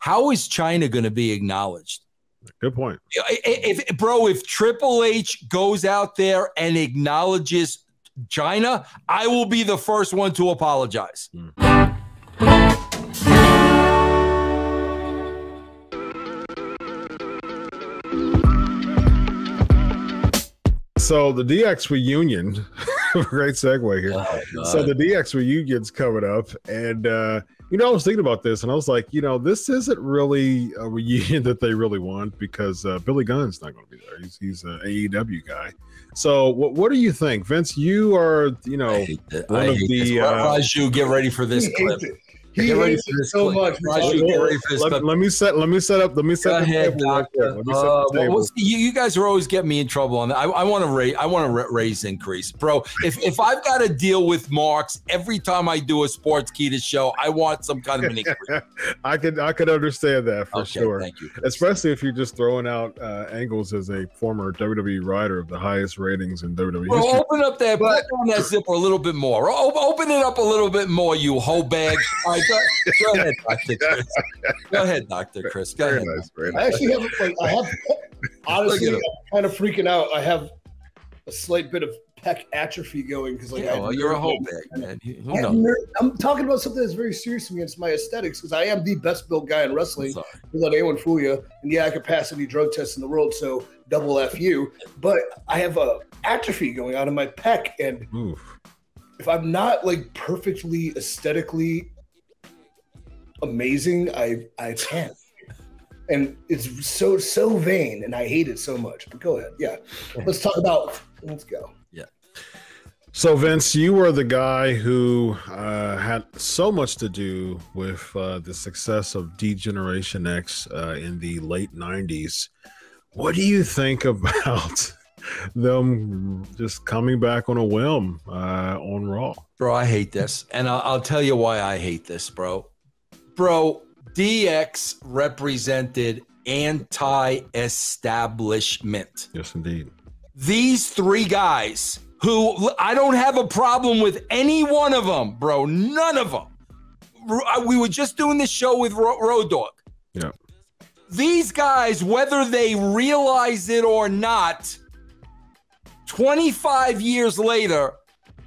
how is Chyna going to be acknowledged? Good point. If Triple H goes out there and acknowledges Chyna, I will be the first one to apologize. So the DX reunion, great segue here. Oh, so the DX reunion's coming up, and I was thinking about this, and I was like, this isn't really a reunion that they really want, because Billy Gunn's not going to be there. He's an AEW guy. So what do you think, Vince? You are, one of the Raju, get ready for this clip. Get ready for this so much. Let me set up. Go ahead, Doctor. You guys are always getting me in trouble on that. I want to raise increase, bro. If I've got to deal with marks every time I do a Sportskeeda show, I want some kind of an increase. I could understand that for sure. Thank you, especially if you're just throwing out angles as a former WWE writer of the highest ratings in WWE history. Open up that, put on that zipper a little bit more. Open it up a little bit more, you hoe bag. All right, go ahead, Dr. Chris. Go ahead, Dr. Chris. Go ahead. Nice. I actually have, honestly, I'm kind of freaking out. I have a slight bit of pec atrophy going because, you're a hoe bag, man. I'm talking about something that's very serious to me. It's my aesthetics, because I am the best built guy in wrestling. Don't let anyone fool you. And I could pass any drug test in the world, so double F you. But I have a atrophy going on in my pec, and if I'm not perfectly aesthetically amazing, I can't, and it's so vain, and I hate it so much. But go ahead, let's go. So Vince, you were the guy who had so much to do with the success of D-Generation X in the late 90s. What do you think about them just coming back on a whim on Raw? Bro, I hate this, and I'll tell you why I hate this, bro. DX represented anti-establishment. Yes, indeed. These three guys, who I don't have a problem with any one of them, bro. None of them. We were just doing this show with Road Dogg. Yeah. These guys, whether they realize it or not, 25 years later,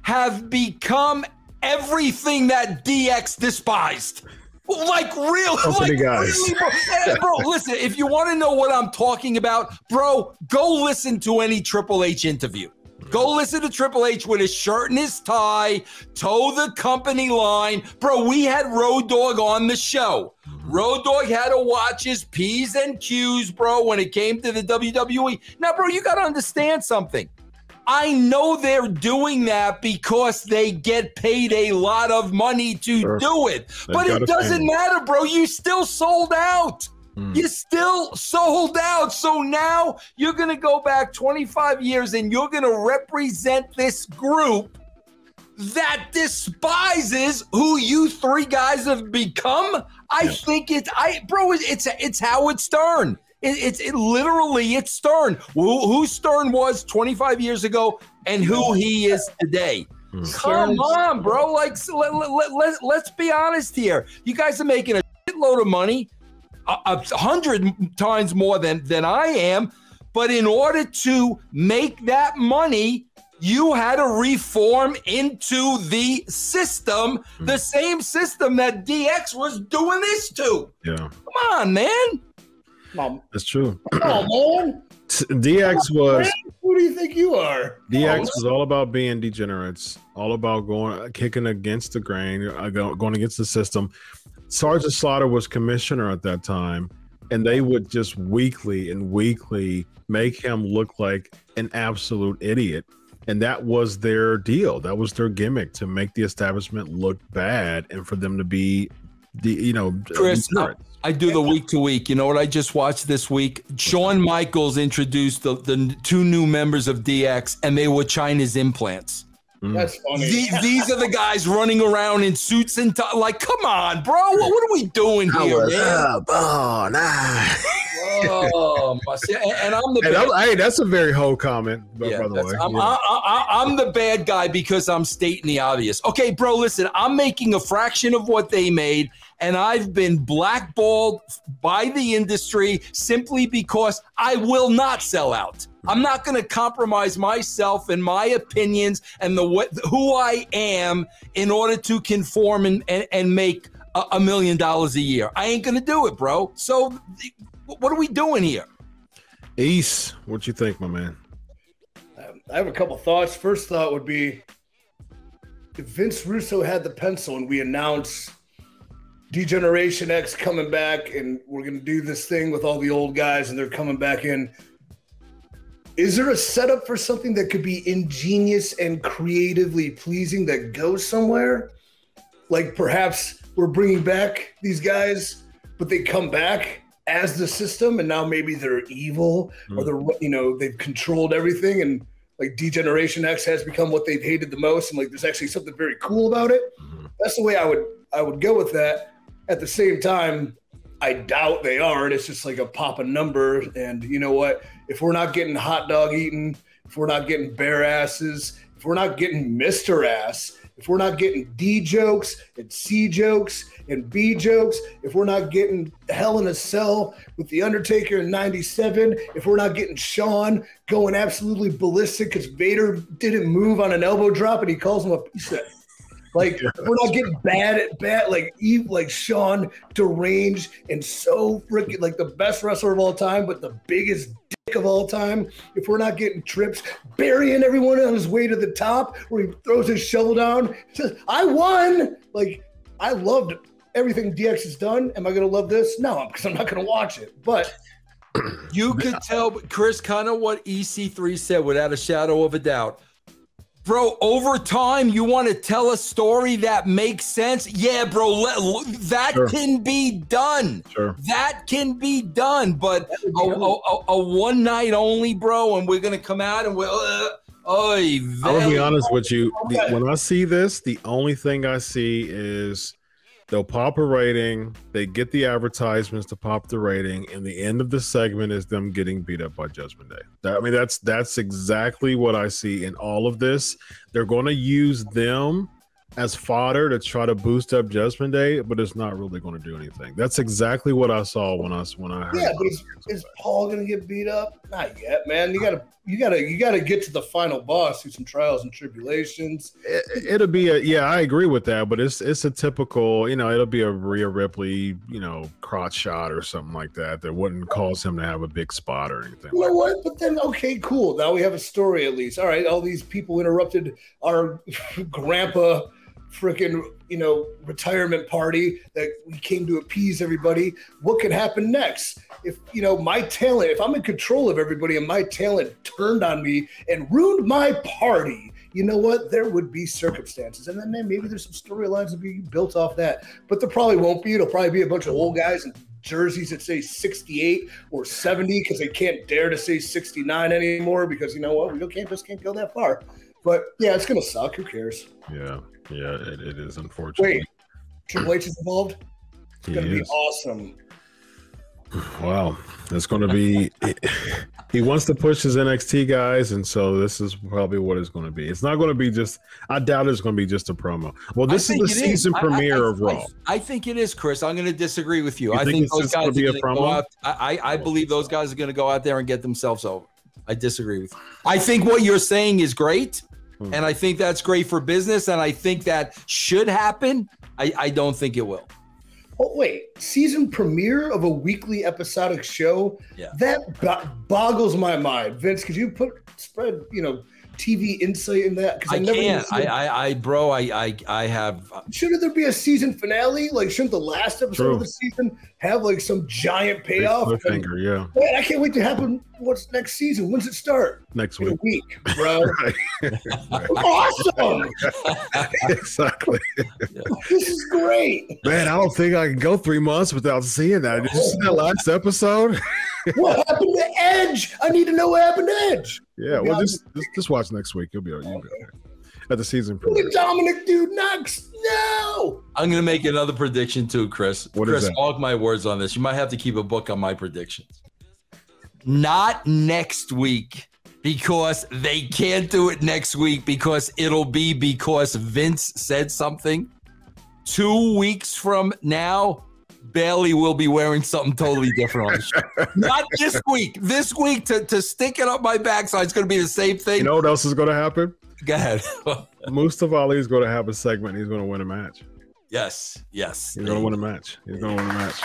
have become everything that DX despised. Really, guys. Really, bro, listen, if you want to know what I'm talking about, bro, go listen to any Triple H interview. Go listen to Triple H with his shirt and his tie, toe the company line. Bro, we had Road Dogg on the show. Road Dogg had to watch his P's and Q's, bro, when it came to the WWE. Now, bro, you got to understand something. I know they're doing that because they get paid a lot of money to do it. But it doesn't matter, bro. You still sold out. You still sold out. So now you're going to go back 25 years and you're going to represent this group that despises who you three guys have become. I think it's Howard Stern. It's literally Stern. Who Stern was 25 years ago and who he is today. Come on, bro. Let's be honest here. You guys are making a shitload of money, 100 times more than I am. But in order to make that money, you had to reform into the system, the same system that DX was doing this to. Yeah. Come on, man. That's true. Come on, man. DX was. Who do you think you are? DX was all about being degenerates, all about kicking against the grain, going against the system. Sergeant Slaughter was commissioner at that time, and they would just weekly make him look like an absolute idiot. And that was their deal. That was their gimmick, to make the establishment look bad and for them to be, Chris, I do the week to week. You know what I just watched this week? Shawn Michaels introduced the two new members of DX, and they were Chyna's implants. That's funny. These are the guys running around in suits and come on, bro. What are we doing here, man? Oh, nice. Oh, and I'm the bad. Hey, that's a very whole comment, by the way. I'm the bad guy because I'm stating the obvious. Okay, bro, listen, I'm making a fraction of what they made, and I've been blackballed by the industry simply because I will not sell out. I'm not going to compromise myself and my opinions and who I am in order to conform and make $1 million a year. I ain't going to do it, bro. So what are we doing here? Ace, what you think, my man? I have a couple thoughts. First thought would be, if Vince Russo had the pencil and we announce D-Generation X coming back and we're going to do this thing with all the old guys and they're coming back in, is there a setup for something that could be ingenious and creatively pleasing that goes somewhere? Like perhaps we're bringing back these guys, but they come back as the system, and now maybe they're evil or they've controlled everything, and like D-Generation X has become what they've hated the most, and like there's actually something very cool about it. That's the way I would go with that. At the same time, I doubt they are, and it's just like a pop a number. And you know what? If we're not getting hot dog eating, if we're not getting bare asses, if we're not getting Mr. Ass, if we're not getting D jokes and C jokes and B jokes, if we're not getting Hell in a Cell with The Undertaker in 97, if we're not getting Shawn going absolutely ballistic because Vader didn't move on an elbow drop and he calls him a piece of, like, if we're not getting bad, like Shawn deranged and so freaking like the best wrestler of all time, but the biggest dick of all time. If we're not getting Trips burying everyone on his way to the top, where he throws his shovel down, says, "I won." Like, I loved everything DX has done. Am I going to love this? No, because I'm not going to watch it. But you could tell, Chris, kind of what EC3 said without a shadow of a doubt. Bro, over time, you want to tell a story that makes sense? Yeah, bro, that can be done. Sure. That can be done. But a one night only, bro, and we're going to come out and we're... I'm going to be honest with you. When I see this, the only thing I see is they'll pop a rating, they get the advertisements to pop the rating, and the end of the segment is them getting beat up by Judgment Day. That's exactly what I see in all of this. They're going to use them as fodder to try to boost up Judgment Day, but it's not really going to do anything. That's exactly what I saw when I heard. Yeah, but is Paul going to get beat up? Not yet, man. You gotta get to the final boss through some trials and tribulations. It'll be I agree with that, but it's a typical, it'll be a Rhea Ripley, crotch shot or something like that wouldn't cause him to have a big spot or anything. You know what? But then, okay, cool. Now we have a story at least. All right, all these people interrupted our grandpa freaking retirement party that we came to appease everybody. What could happen next? If my talent, if I'm in control of everybody and my talent turned on me and ruined my party, you know what? There would be circumstances, and then maybe there's some storylines to be built off that. But there probably won't be. It'll probably be a bunch of old guys in jerseys that say 68 or 70 because they can't dare to say 69 anymore because you know what? We just can't go that far. But yeah, it's gonna suck. Who cares? Yeah, it is, unfortunately. Wait, Triple H is involved? It's going to be awesome. Wow. It's going to be... He wants to push his NXT guys, and so this is probably what it's going to be. It's not going to be just... I doubt it's going to be just a promo. Well, this is the season premiere of Raw. I think it is, Chris. I'm going to disagree with you. I think those guys are going to go out... I believe those guys are going to go out there and get themselves over. I disagree with you. I think what you're saying is great. And I think that's great for business, and I think that should happen. I don't think it will. Oh, wait. Season premiere of a weekly episodic show? Yeah. That boggles my mind. Vince, could you spread, TV insight in that? I can't. I have. Shouldn't there be a season finale? Like, shouldn't the last episode of the season have like some giant payoff? Cliffhanger, yeah. Man, I can't wait to happen. What's next season? When's it start? Next week. In a week, bro. Awesome. Exactly. Yeah. This is great. Man, I don't think I can go 3 months without seeing that. Did you see that last episode? What happened to Edge? I need to know what happened to Edge. Yeah, well, just watch next week. You'll be okay. At the season premiere. What did Dominic do next? No. I'm going to make another prediction too, Chris. What is that? Mark my words on this. You might have to keep a book on my predictions. Not next week, because they can't do it next week because it'll be because Vince said something. 2 weeks from now, Bailey will be wearing something totally different on the show. Not this week. This week, to stick it up my backside, it's going to be the same thing. You know what else is going to happen? Go ahead. Mustafa Ali is going to have a segment. He's going to win a match. Yes. He's going to win a match. He's going to win a match.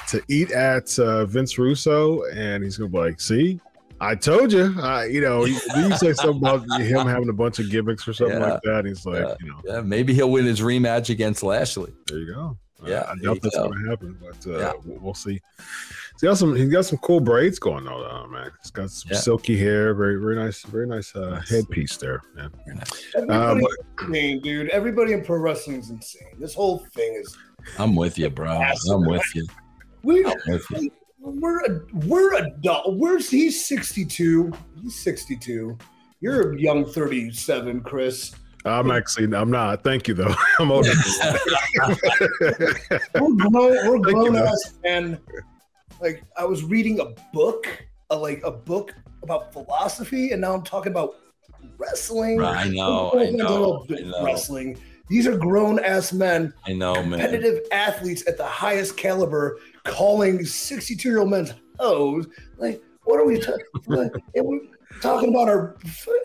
To eat at Vince Russo, and he's going to be like, see? I told you, you say something about him having a bunch of gimmicks or something like that. And he's like, maybe he'll win his rematch against Lashley. There you go. Yeah, I doubt that's going to happen, but we'll see. He's got some cool braids going on, man. He's got some silky hair, very nice headpiece there, man. Everybody's insane, dude. Everybody in pro wrestling is insane. This whole thing is. I'm with you, bro. I'm with you. We're adult. He's 62. He's 62. You're a young 37, Chris. I'm not. Thank you, though. I'm older. We're grown ass men. Like, I was reading a book about philosophy, and now I'm talking about wrestling. I know. Wrestling. These are grown ass men. I know, man. Competitive athletes at the highest caliber, calling 62-year-old men hoes. Like, what are we talking? We're talking about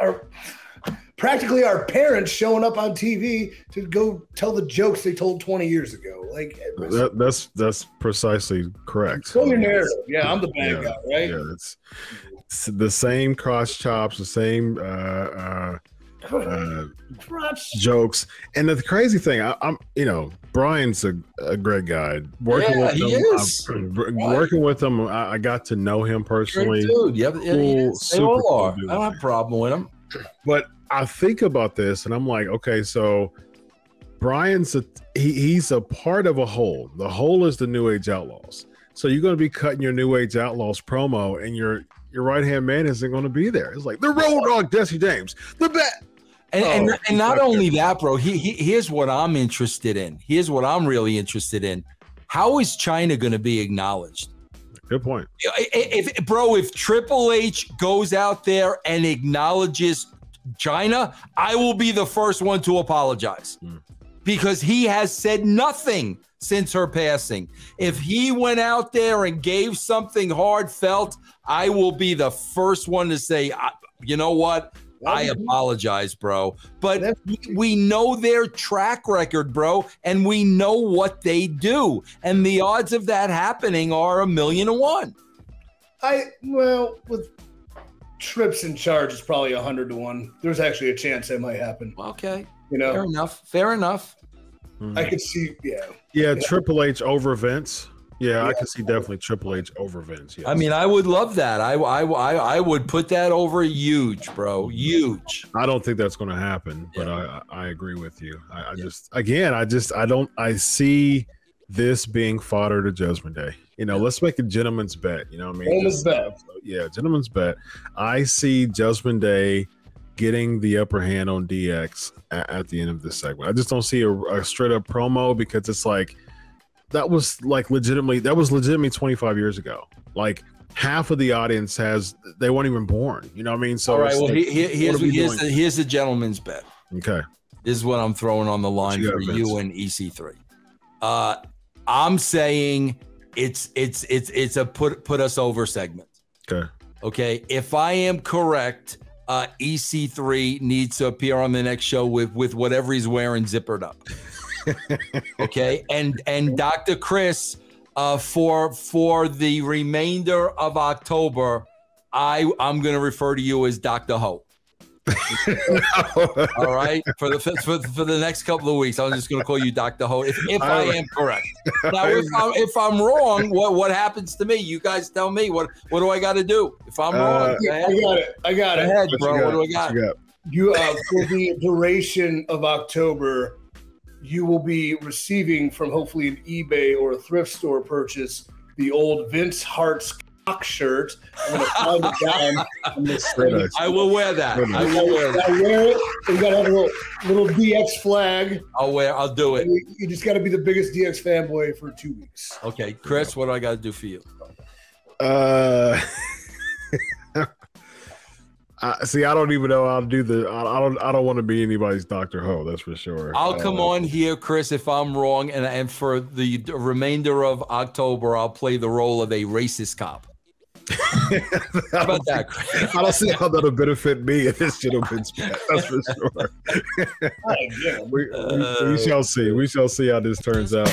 our practically our parents showing up on TV to go tell the jokes they told 20 years ago. Like, that's precisely correct. Show your narrative. Yeah, I'm the bad guy, right? Yeah, it's the same cross chops, the same jokes. And the crazy thing, I'm Brian's a great guy. Working with him, I got to know him personally. Great dude. They all are. I don't have a problem with him. But I think about this, and I'm like, okay, so Brian's he's a part of a whole. The whole is the New Age Outlaws. So you're going to be cutting your New Age Outlaws promo, and your right hand man isn't going to be there. It's like the Road Dogg, Jesse James, the bet. And not only that, bro. Here's what I'm interested in. Here's what I'm really interested in. How is Chyna going to be acknowledged? Good point. If Triple H goes out there and acknowledges Chyna, I will be the first one to apologize because he has said nothing since her passing. If he went out there and gave something heartfelt, I will be the first one to say, you know what? I apologize, bro. But we know their track record, bro, and we know what they do. And the odds of that happening are 1,000,000 to 1. With Trips in charge, it's probably 100 to 1. There's actually a chance that might happen. Okay. Fair enough. I could see, Triple H over Vince. Yeah, I can see definitely Triple H over Vince. Yes. I mean, I would love that. I would put that over huge, bro. Huge. I don't think that's going to happen, but I agree with you. I see this being fodder to Judgment Day. Let's make a gentleman's bet. You know what I mean? Gentleman's bet. Yeah, gentleman's bet. I see Judgment Day getting the upper hand on DX at the end of this segment. I just don't see a straight up promo because it's like, that was legitimately 25 years ago. Like half of the audience they weren't even born. You know what I mean? So all right. Well, here's the gentleman's bet. Okay. This is what I'm throwing on the line for you and EC3. I'm saying it's a put us over segment. Okay. If I am correct, EC3 needs to appear on the next show with whatever he's wearing zippered up. Okay, and Dr. Chris, for the remainder of October, I'm going to refer to you as Dr. Ho. All right, for the next couple of weeks, I'm just going to call you Dr. Ho if I am correct. Now, if I'm wrong, what happens to me? You guys tell me. What do I got to do if I'm wrong? I got it. Go ahead, bro. What do I got? You for the duration of October, you will be receiving from hopefully an eBay or a thrift store purchase the old Vince Hart's cock shirt. I'm going to find it down. I will wear that. I will wear that. I wear it. We got to have a little DX flag. I'll do it. You just got to be the biggest DX fanboy for 2 weeks. Okay, Chris, what do I got to do for you? See, I don't even know how to do I don't want to be anybody's Dr. Ho, that's for sure. I'll come on here, Chris, if I'm wrong, and for the remainder of October, I'll play the role of a racist cop. How about that, Chris? I don't see how that'll benefit me in this gentleman's bet. That's for sure. Oh, yeah. We shall see. We shall see how this turns out.